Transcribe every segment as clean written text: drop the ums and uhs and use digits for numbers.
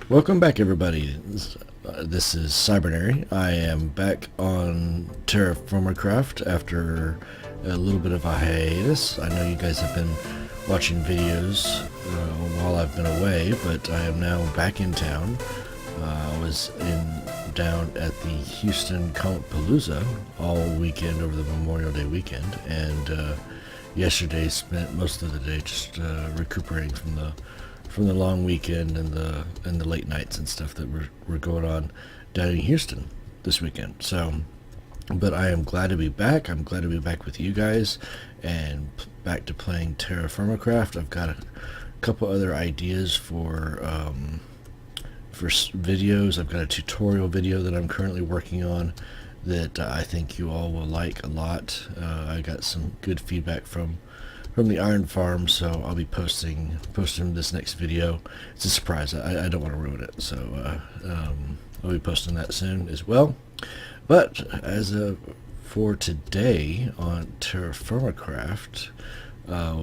Welcome back, everybody. This is Cybinary. I am back on TerraFirmaCraft after a little bit of a hiatus. I know you guys have been watching videos while I've been away, but I am now back in town. I was down at the Houston Comic Palooza all weekend over the Memorial Day weekend, and yesterday spent most of the day just recuperating from the long weekend and the late nights and stuff that were going on down in Houston this weekend. So, but I am glad to be back. I'm glad to be back with you guys and back to playing TerraFirmaCraft. I've got a couple other ideas for videos. I've got a tutorial video that I'm currently working on that I think you all will like a lot. I got some good feedback from the iron farm, so I'll be posting this next video. It's a surprise. I don't want to ruin it, so I'll be posting that soon as well. But as for today on TerraFirmaCraft,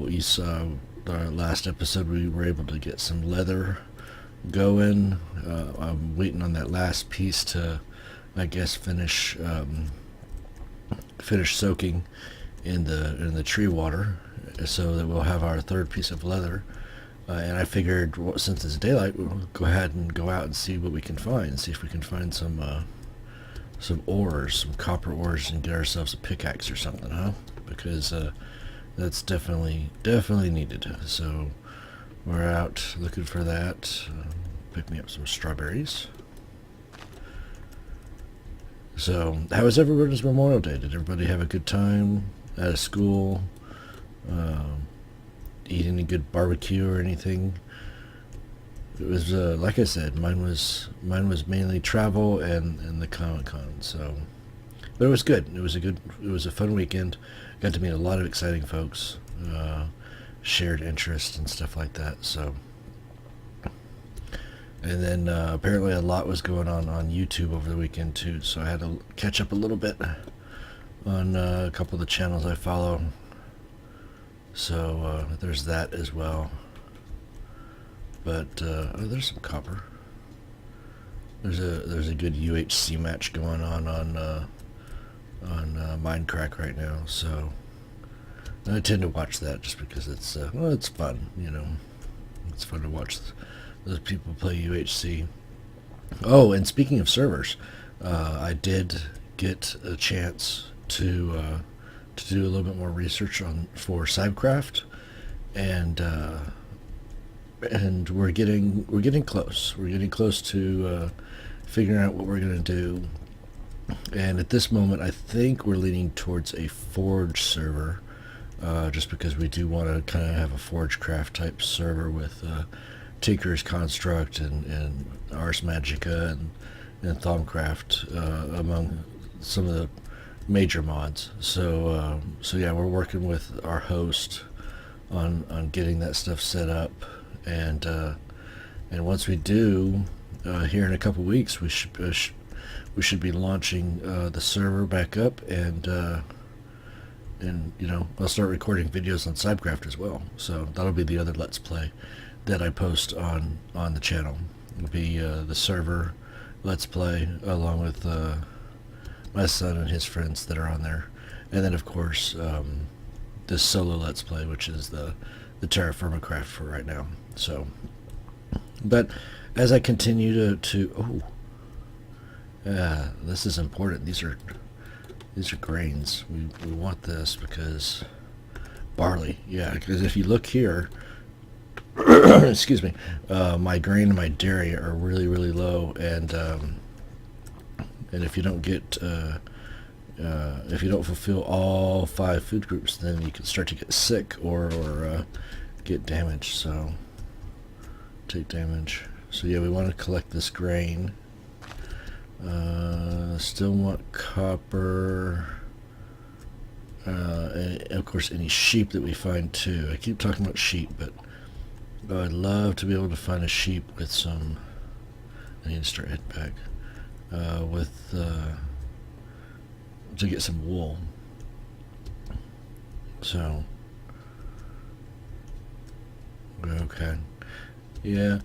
you saw our last episode. We were able to get some leather going. I'm waiting on that last piece to, I guess, finish soaking in the tree water, so that we'll have our third piece of leather. And I figured, well, since it's daylight, we'll go ahead and go out and see what we can find. See if we can find some ores, some copper ores, and get ourselves a pickaxe or something, huh? Because that's definitely needed. So we're out looking for that. Pick me up some strawberries. So, how was everybody's Memorial Day? Did everybody have a good time out of school? Eat any good barbecue or anything? It was like I said, mine was mainly travel and the Comic-Con. So, but it was good. It was a fun weekend. Got to meet a lot of exciting folks, shared interest and stuff like that. So, and then apparently a lot was going on YouTube over the weekend too. So I had to catch up a little bit on a couple of the channels I follow. So there's that as well. But oh, there's some copper. There's a good UHC match going on Minecraft right now. So I tend to watch that just because it's well, it's fun, you know. It's fun to watch those people play UHC. Oh, and speaking of servers, I did get a chance to do a little bit more research for Cybcraft, and we're getting close. We're getting close to figuring out what we're gonna do. And at this moment, I think we're leaning towards a Forge server, just because we do want to kind of have a Forgecraft type server with Tinker's Construct and Ars Magica and Thaumcraft among some of the major mods. So yeah, we're working with our host on getting that stuff set up, and once we do, here in a couple weeks, we should be launching the server back up, and you know, I'll start recording videos on Cybcraft as well. So that'll be the other Let's Play that I post on the channel. It'll be the server Let's Play along with my son and his friends that are on there, and then of course this solo Let's Play, which is the TerraFirmaCraft for right now. So, but as I continue to this is important. These are grains. We want this because barley. Yeah, because if you look here, excuse me, my grain and my dairy are really low, and if you don't get if you don't fulfill all 5 food groups, then you can start to get sick or get damaged. So take damage. So yeah, we want to collect this grain. Still want copper, and of course any sheep that we find too. I keep talking about sheep, but I'd love to be able to find a sheep with some. I need to start heading back to get some wool. So okay, yeah.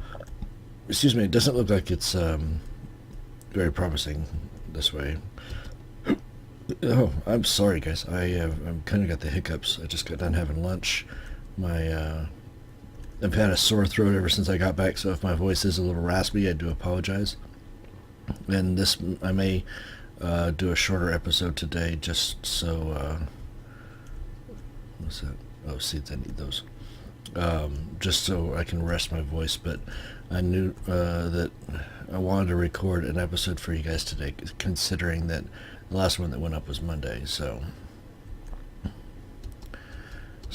excuse me, it doesn't look like it's very promising this way. Oh, I'm sorry, guys. I'm kind of got the hiccups. I just got done having lunch. I've had a sore throat ever since I got back, so if my voice is a little raspy, I do apologize. And I may do a shorter episode today, just so. What's that? Oh, seeds. I need those. Just so I can rest my voice. But I knew that I wanted to record an episode for you guys today, considering that the last one that went up was Monday. So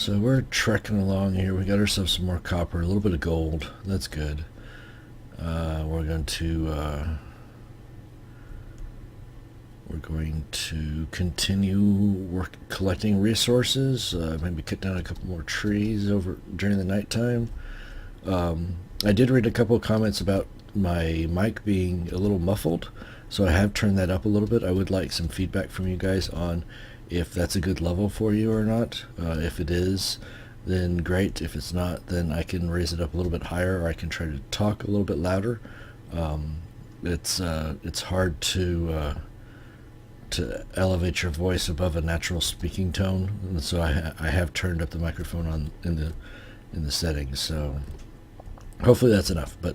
we're trekking along here. We got ourselves some more copper, a little bit of gold. That's good. We're going to continue collecting resources. Maybe cut down a couple more trees over during the nighttime. I did read a couple of comments about my mic being a little muffled, so I have turned that up a little bit. I would like some feedback from you guys on if that's a good level for you or not. If it is, then great. If it's not, then I can raise it up a little bit higher, or I can try to talk a little bit louder. It's hard to elevate your voice above a natural speaking tone, and so I have turned up the microphone on in the settings. So hopefully that's enough. But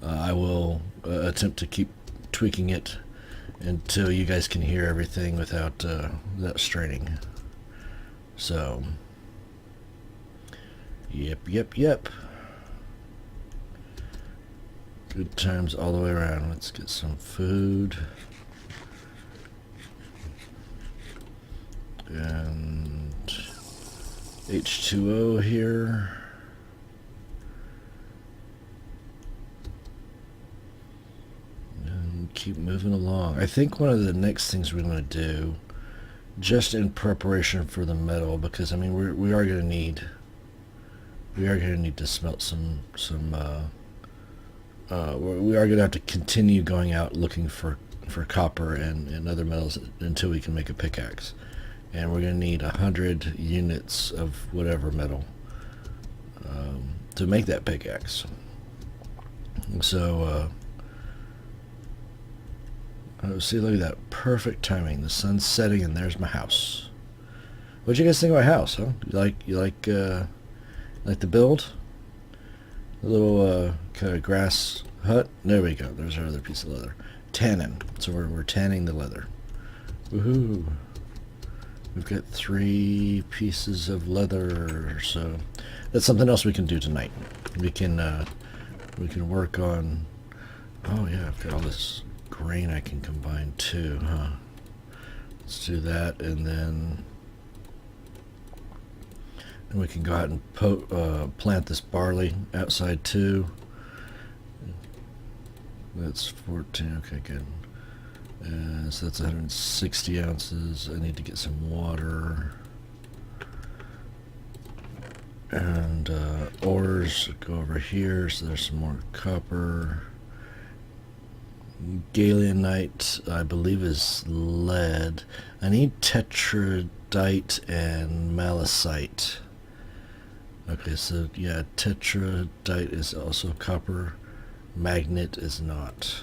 I will attempt to keep tweaking it until you guys can hear everything without straining. So, yep. Good times all the way around. Let's get some food. And H2O here. And keep moving along. I think one of the next things we're going to do, just in preparation for the metal, because I mean we are going to need to smelt some we are going to have to continue going out looking for copper and other metals until we can make a pickaxe. And we're going to need 100 units of whatever metal to make that pickaxe. So, see, look at that. Perfect timing. The sun's setting and there's my house. What'd you guys think of my house, huh? You like the build? A little kind of grass hut? There we go. There's our other piece of leather. Tanning. So we're tanning the leather. Woohoo! We've got 3 pieces of leather, so that's something else we can do tonight. We can work on. Oh yeah, I've got all this grain I can combine too, huh? Let's do that, and then we can go out and plant this barley outside too. That's 14. Okay, good. So that's 160 ounces. I need to get some water. And ores go over here, so there's some more copper. Galenite, I believe, is lead. I need tetradite and malachite. Okay, so yeah, tetradite is also copper. Magnet is not.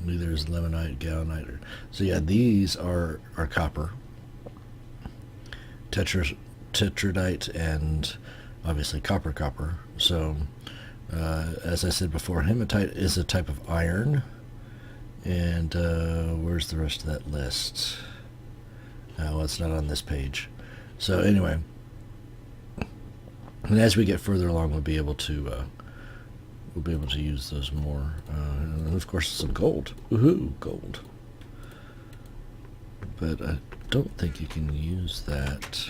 Neither is lemonite, galenite. So yeah, these are copper, tetradite, and obviously copper. So as I said before, hematite is a type of iron. And where's the rest of that list? Well, it's not on this page. So anyway, and as we get further along, we'll be able to use those more. And of course, some gold. Woohoo, gold. But I don't think you can use that.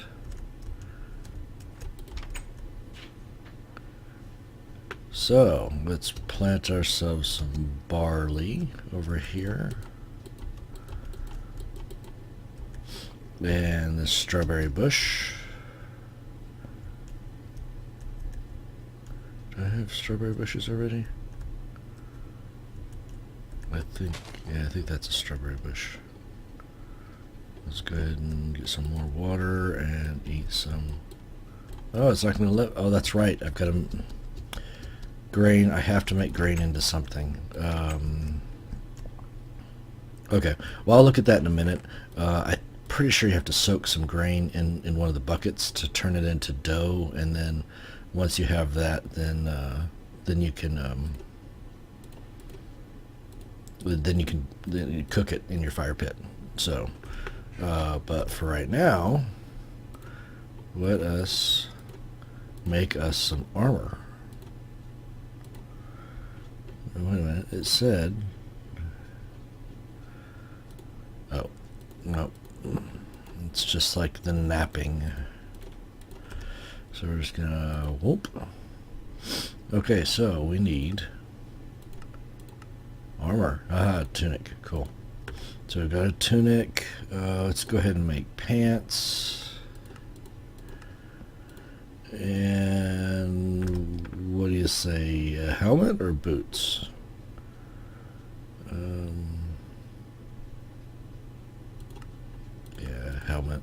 So let's plant ourselves some barley over here. And the strawberry bush. Do I have strawberry bushes already? I think that's a strawberry bush. Let's go ahead and get some more water and eat some. Oh, it's not going to let. Oh, that's right. I've got to Grain, I have to make grain into something. Okay, well, I'll look at that in a minute. I'm pretty sure you have to soak some grain in one of the buckets to turn it into dough, and then once you have that, then you can then you cook it in your fire pit. So, but for right now, let us make us some armor. Wait a minute, it said, oh, no, it's just like the napping. So we're just gonna, whoop. Okay, so we need armor. Tunic, cool. So we've got a tunic. Let's go ahead and make pants. And what do you say, a helmet or boots? Yeah, helmet.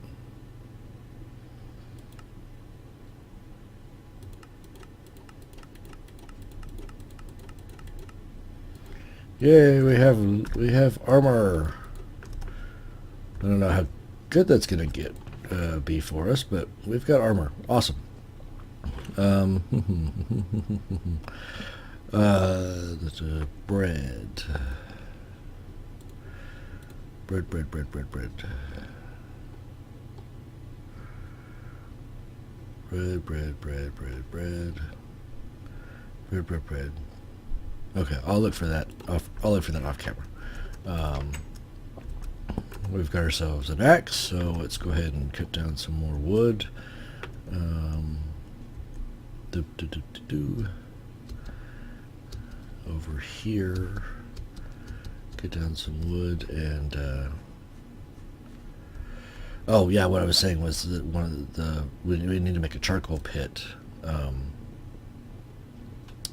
Yay, we have armor. I don't know how good that's gonna be for us, but we've got armor. Awesome. Bread. Bread. Bread. Okay, I'll look for that off camera. We've got ourselves an axe, so let's go ahead and cut down some more wood. Over here, get down some wood, and oh yeah, what I was saying was that we need to make a charcoal pit,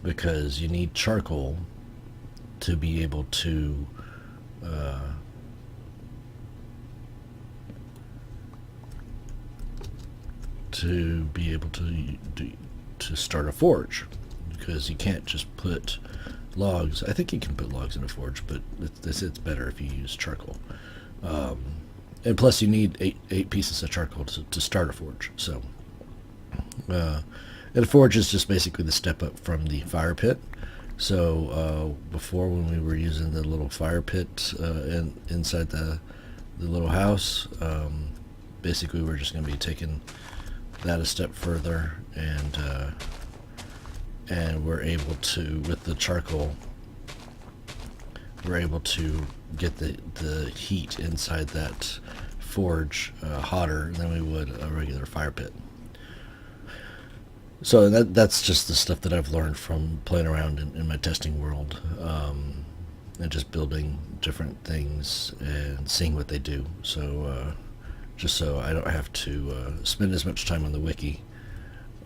because you need charcoal to be able to start a forge, because you can't just put logs. I think you can put logs in a forge, but it's better if you use charcoal. And plus you need eight pieces of charcoal to start a forge. So and a forge is just basically the step up from the fire pit. So before, when we were using the little fire pit inside the little house, basically we're just going to be taking that a step further, and we're able to, with the charcoal, we're able to get the heat inside that forge hotter than we would a regular fire pit. So that's just the stuff that I've learned from playing around in my testing world, and just building different things and seeing what they do. So just so I don't have to spend as much time on the wiki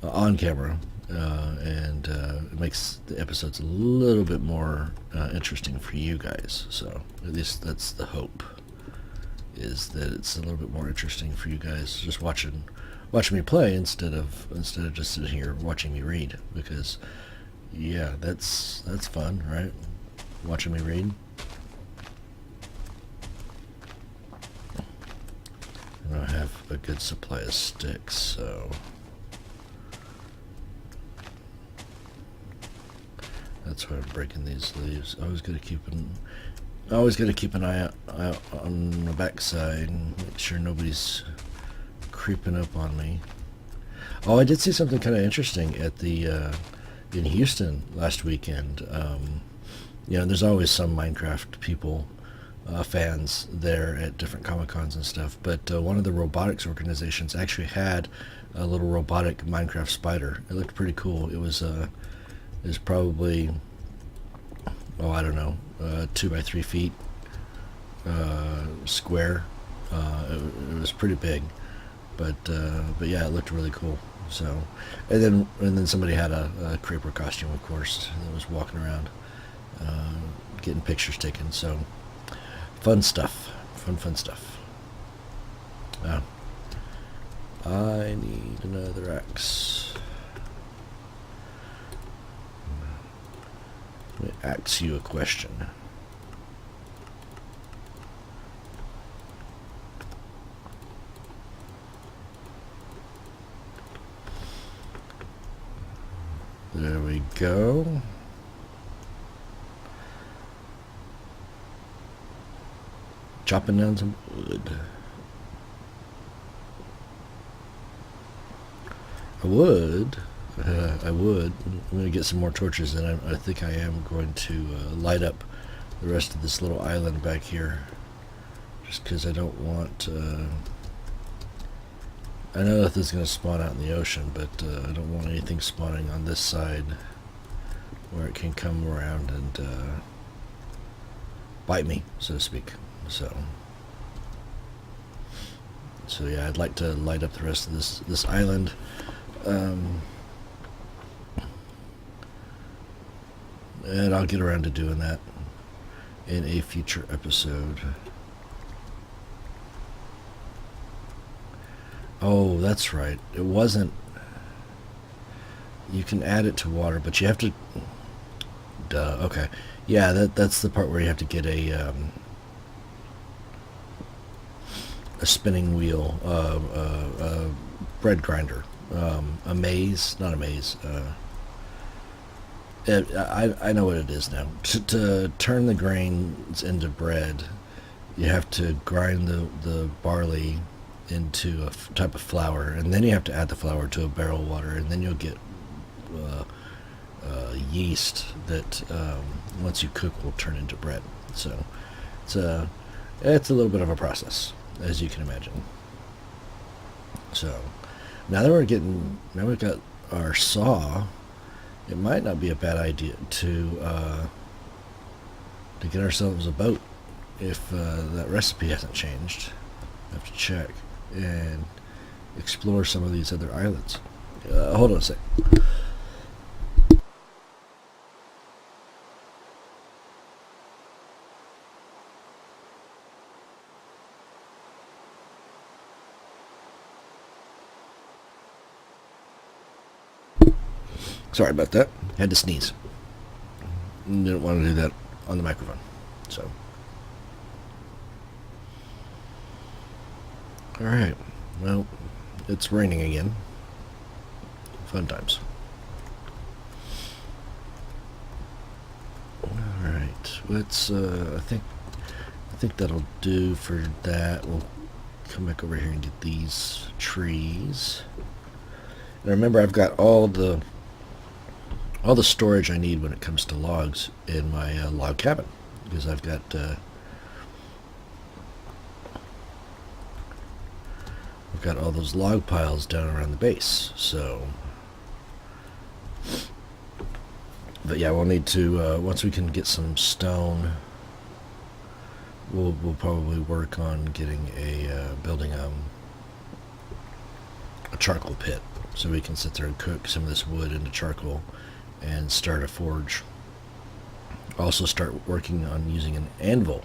on camera, and it makes the episodes a little bit more interesting for you guys. So at least that's the hope, is that it's a little bit more interesting for you guys just watching me play instead of just sitting here watching me read, because yeah, that's fun, right? Watching me read. And I have a good supply of sticks, so that's why I'm breaking these leaves. I always gotta keep an eye out on the backside and make sure nobody's creeping up on me. Oh, I did see something kind of interesting at the in Houston last weekend. You know, there's always some Minecraft people, fans there at different Comic Cons and stuff, but one of the robotics organizations actually had a little robotic Minecraft spider. It looked pretty cool. It was probably, oh, I don't know, 2 by 3 feet square. It was pretty big, but yeah, it looked really cool. So, and then somebody had a creeper costume, of course, that was walking around, getting pictures taken. So, fun stuff. Fun stuff. I need another axe. asks you a question. There we go. Chopping down some wood. I would. I'm going to get some more torches, and I think I am going to light up the rest of this little island back here. Just because I don't want... I know that this is going to spawn out in the ocean, but I don't want anything spawning on this side where it can come around and bite me, so to speak. So yeah, I'd like to light up the rest of this island. And I'll get around to doing that in a future episode. Oh, that's right. It wasn't... You can add it to water, but you have to... Duh, okay. Yeah, that's the part where you have to get a spinning wheel, a bread grinder, a maze, not a maze. I know what it is now. To turn the grains into bread, you have to grind the barley into a type of flour, and then you have to add the flour to a barrel of water, and then you'll get yeast that once you cook will turn into bread. So it's a little bit of a process, as you can imagine. So now that we've got our saw, it might not be a bad idea to get ourselves a boat if that recipe hasn't changed. I have to check and explore some of these other islands. Hold on a sec. Sorry about that. Had to sneeze. Didn't want to do that on the microphone. So. Alright. Well, it's raining again. Fun times. Alright. Let's I think that'll do for that. We'll come back over here and get these trees. And remember, I've got all the storage I need when it comes to logs in my log cabin, because I've got all those log piles down around the base. So, but yeah, we'll need to once we can get some stone, we'll probably work on getting building a charcoal pit, so we can sit there and cook some of this wood into charcoal and start a forge. Also start working on using an anvil,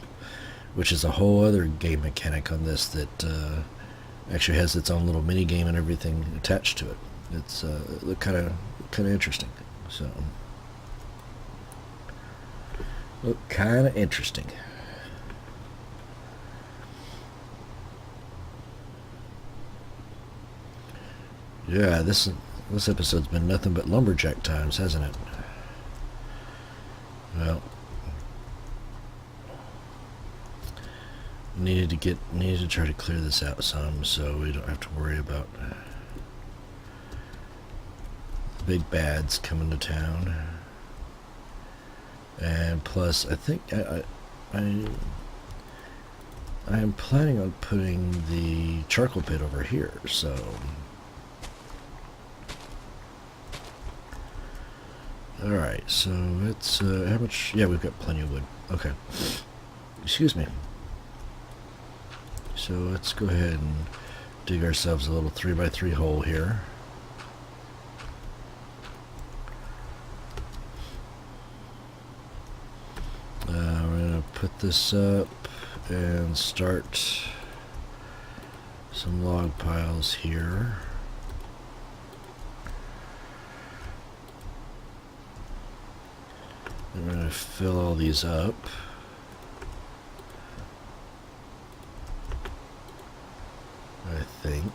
which is a whole other game mechanic on this that actually has its own little mini game and everything attached to it. It's kind of interesting. So look kind of interesting. Yeah, this episode's been nothing but lumberjack times, hasn't it? Well, needed to try to clear this out some, so we don't have to worry about the big bads coming to town. And plus, I think I am planning on putting the charcoal pit over here, so. Alright, so it's, how much? Yeah, we've got plenty of wood. Okay. Excuse me. So let's go ahead and dig ourselves a little 3x3 hole here. We're going to put this up and start some log piles here. I'm going to fill all these up. I think.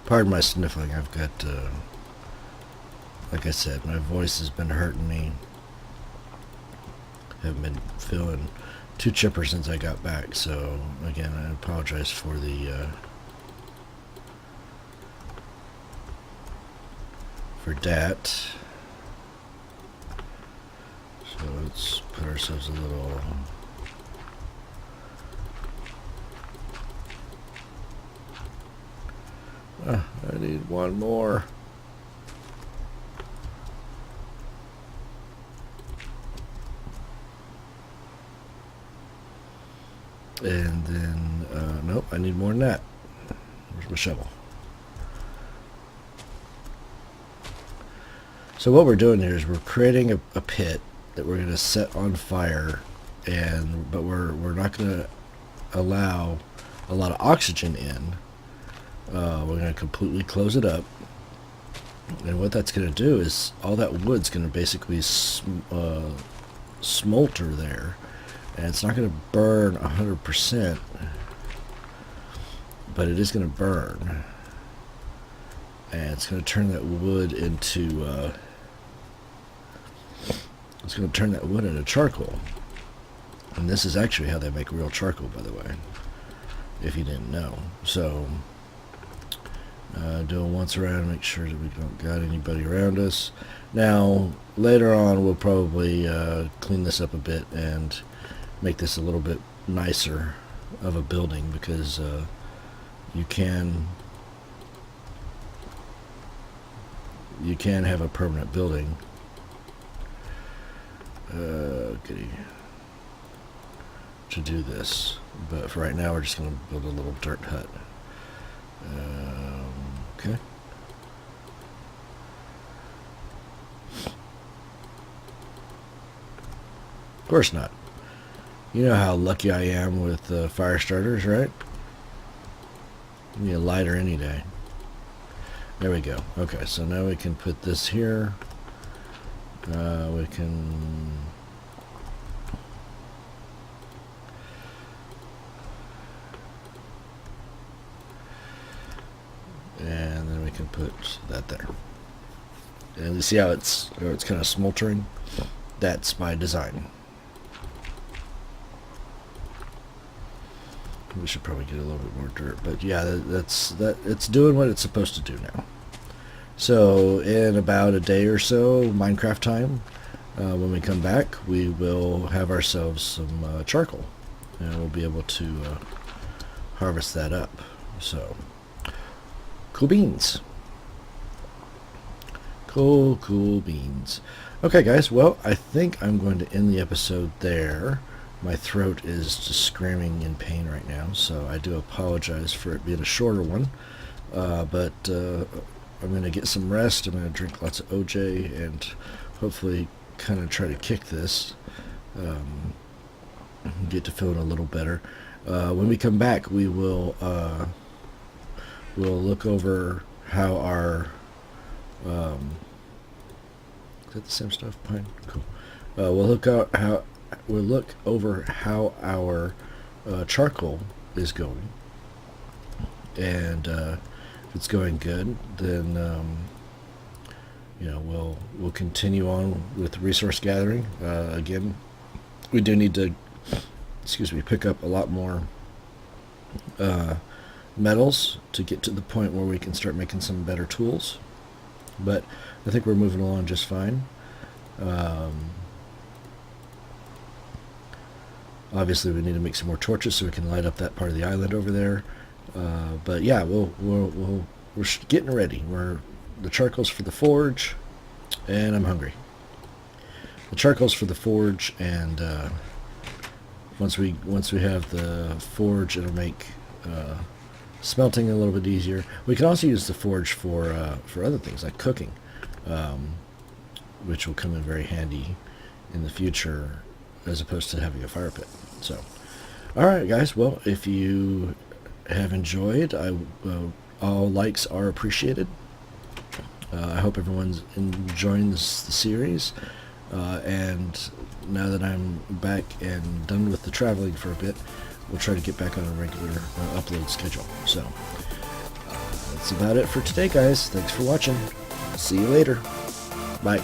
Pardon my sniffling. I've got, like I said, my voice has been hurting me. Haven't been feeling too chipper since I got back, so again, I apologize for that. So let's put ourselves a little. I need one more. And then, nope, I need more than that. Where's my shovel? So what we're doing here is we're creating a pit that we're going to set on fire, but we're not going to allow a lot of oxygen in. We're going to completely close it up, and what that's going to do is all that wood's going to basically smolter there, and it's not going to burn 100%, but it is going to burn, and it's going to turn that wood into charcoal. And this is actually how they make real charcoal, by the way, if you didn't know. So do a once around, make sure that we don't got anybody around us. Now later on we'll probably clean this up a bit and make this a little bit nicer of a building, because you can have a permanent building. Goody, to do this, but for right now we're just going to build a little dirt hut. Okay. Of course not. You know how lucky I am with fire starters, right? Give me a lighter any day. There we go. Okay, so now we can put this here. We can... and then we can put that there. And you see how it's kind of smoldering? That's by design. We should probably get a little bit more dirt, but yeah, it's doing what it's supposed to do now. So in about a day or so, Minecraft time, when we come back, we will have ourselves some charcoal, and we'll be able to harvest that up. So cool beans. Cool beans. Okay, guys, well, I think I'm going to end the episode there. My throat is just screaming in pain right now, so I do apologize for it being a shorter one. But I'm going to get some rest. I'm going to drink lots of OJ and hopefully kind of try to kick this. Get to feeling a little better. When we come back, we will we'll look over how our... is that the same stuff? Pine? Cool. We'll look over how our charcoal is going, and if it's going good, then you know, we'll continue on with resource gathering. Again, we do need to, pick up a lot more metals to get to the point where we can start making some better tools, but I think we're moving along just fine. Obviously we need to make some more torches so we can light up that part of the island over there. But yeah, we're getting ready. The charcoal's for the forge, and I'm hungry. The charcoal's for the forge, and once we have the forge, it'll make smelting a little bit easier. We can also use the forge for other things like cooking, which will come in very handy in the future as opposed to having a fire pit. So, all right, guys. Well, if you have enjoyed, all likes are appreciated. I hope everyone's enjoying the series. And now that I'm back and done with the traveling for a bit, we'll try to get back on a regular upload schedule. So, that's about it for today, guys. Thanks for watching. See you later. Bye.